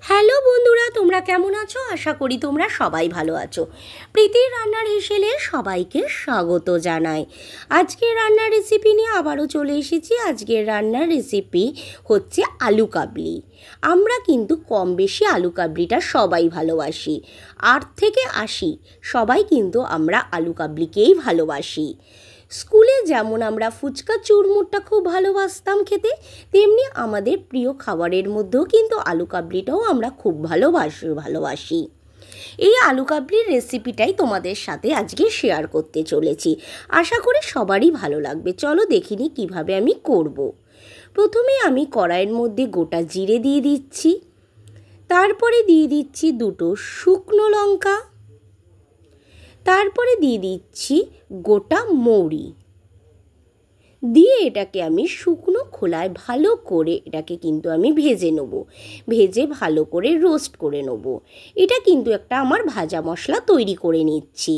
Hello বন্ধুরা, তোমরা কেমন আছো? আশা করি তোমরা সবাই ভালো আছো। প্রীতির রান্নার হেসেলে সবাইকে স্বাগত জানাই। আজকের রান্নার রেসিপি নিয়ে আবারও চলে এসেছি। আজকের রান্নার রেসিপি হচ্ছে আলু কাবলি। আমরা কিন্তু কম বেশি আলু কাবলিটা সবাই ভালোবাসি। 8 থেকে 80 সবাই কিন্তু আমরা আলু কাবলিকেই ভালোবাসি। স্কুলে যেমন আমরা ফুচকা চুরমুরটা খুব ভালোবাসতাম খেতে, তেমনি আমাদের প্রিয় খাবারের মধ্যেও কিন্তু আলু কাবলিটাও আমরা খুব ভালোবাসি। এই আলু কাবলির রেসিপিটাই তোমাদের সাথে আজকে শেয়ার করতে চলেছি। আশা করি সবারই ভালো লাগবে। চলো দেখিনি কিভাবে আমি করব। প্রথমে আমি কড়াইয়ের মধ্যে গোটা জিরে দিয়ে দিচ্ছি, তারপরে দিয়ে দিচ্ছি 2টো শুকনো লঙ্কা, তারপরে দিয়ে দিচ্ছি গোটা মৌরি, দিয়ে এটাকে আমি শুকনো খোলায় ভালো করে এটাকে কিন্তু আমি ভেজে নেব। ভেজে ভালো করে রোস্ট করে নেব। এটা কিন্তু একটা আমার ভাজা মশলা তৈরি করে নিচ্ছি।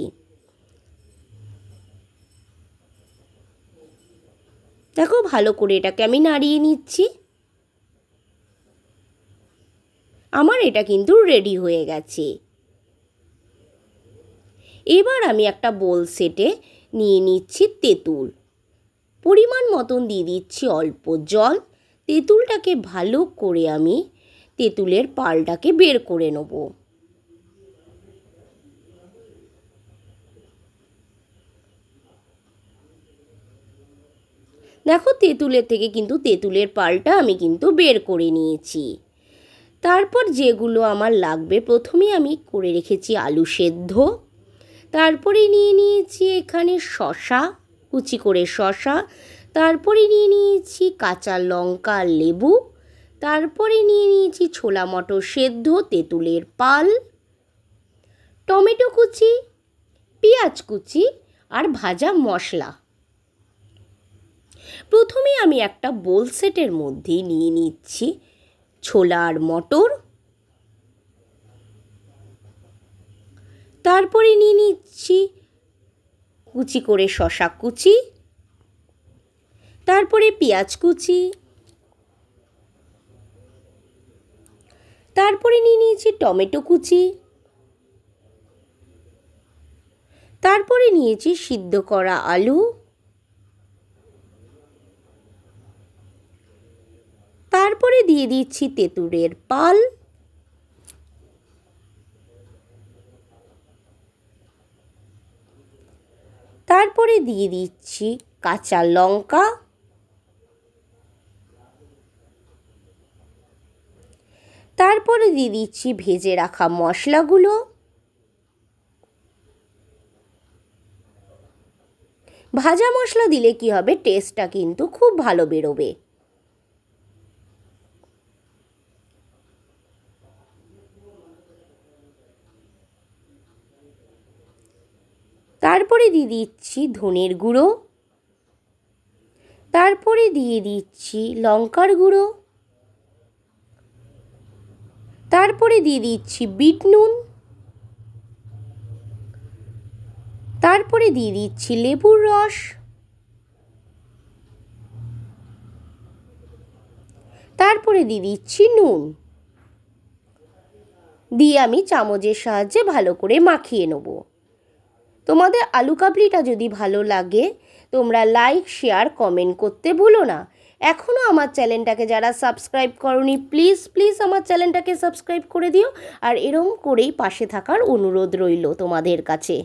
দেখো ভালো করে এটাকে আমি নাড়িয়ে নিচ্ছি। আমার এটা কিন্তু রেডি হয়ে গেছে। এবার আমি একটা বোল সেটে নিয়ে নিচ্ছি তেঁতুল। পরিমাণ মতন দিয়ে দিচ্ছি অল্প জল। তেঁতুলটাকে ভালো করে আমি তেঁতুলের পালটাকে বের করে নেব। দেখো তেঁতুলের থেকে কিন্তু তেঁতুলের পালটা আমি কিন্তু বের করে নিয়েছি। তারপর যেগুলো আমার লাগবে, প্রথমে আমি করে রেখেছি আলু সেদ্ধ, তারপরে নিয়ে নিয়েছি এখানে শসা, কুচি করে শসা, তারপরে নিয়ে নিয়েছি কাঁচা লঙ্কা আর লেবু, তারপরে নিয়ে নিয়েছি ছোলা মটর সেদ্ধ, তেঁতুলের পাল, টমেটো কুচি, পেঁয়াজ কুচি আর ভাজা মশলা। প্রথমে আমি একটা বোল সেটের মধ্যে নিয়ে নিচ্ছি ছোলা আর মটর, তারপরে নিয়ে নিচ্ছি কুচি করে শসা কুচি, তারপরে পেঁয়াজ কুচি, তারপরে নিয়ে নিয়েছি টমেটো কুচি, তারপরে নিয়েছি সিদ্ধ করা আলু, তারপরে দিয়ে দিচ্ছি তেঁতুলের পাল, তারপরে দিয়ে দিচ্ছি কাঁচা লঙ্কা, তারপরে দিয়ে দিচ্ছি ভেজে রাখা মশলাগুলো। ভাজা মশলা দিলে কি হবে, টেস্টটা কিন্তু খুব ভালো বেরোবে। তারপরে দিয়ে দিচ্ছি ধনের গুঁড়ো, তারপরে দিয়ে দিচ্ছি লঙ্কার গুঁড়ো, তারপরে দিয়ে দিচ্ছি বিট নুন, তারপরে দিয়ে দিচ্ছি লেবুর রস, তারপরে দিয়ে দিচ্ছি নুন, দিয়ে আমি চামচের সাহায্যে ভালো করে মাখিয়ে নেব। তোমাদের আলু কাবলিটা যদি ভালো লাগে তোমরা লাইক শেয়ার কমেন্ট করতে ভুলো না। এখনও আমার চ্যানেলটাকে যারা সাবস্ক্রাইব করোনি, প্লিজ আমার চ্যানেলটাকে সাবস্ক্রাইব করে দিও। আর এরম করেই পাশে থাকার অনুরোধ রইল তোমাদের কাছে।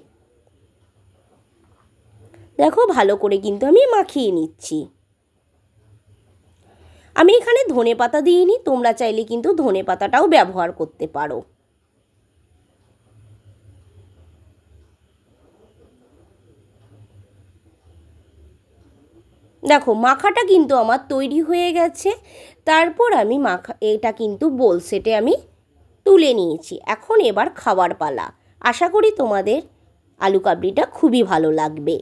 দেখো ভালো করে কিন্তু আমি মাখিয়ে নিচ্ছি। আমি এখানে ধনেপাতা দিইনি, তোমরা চাইলে কিন্তু ধনেপাতাটাও ব্যবহার করতে পারো। দেখো মাখাটা কিন্তু আমার তৈরি হয়ে গেছে। তারপর আমি এটা কিন্তু বোল সেটে আমি তুলে নিয়েছি। এখন এবার খাওয়ার পালা। আশা করি তোমাদের আলু কাবলিটা খুবই ভালো লাগবে।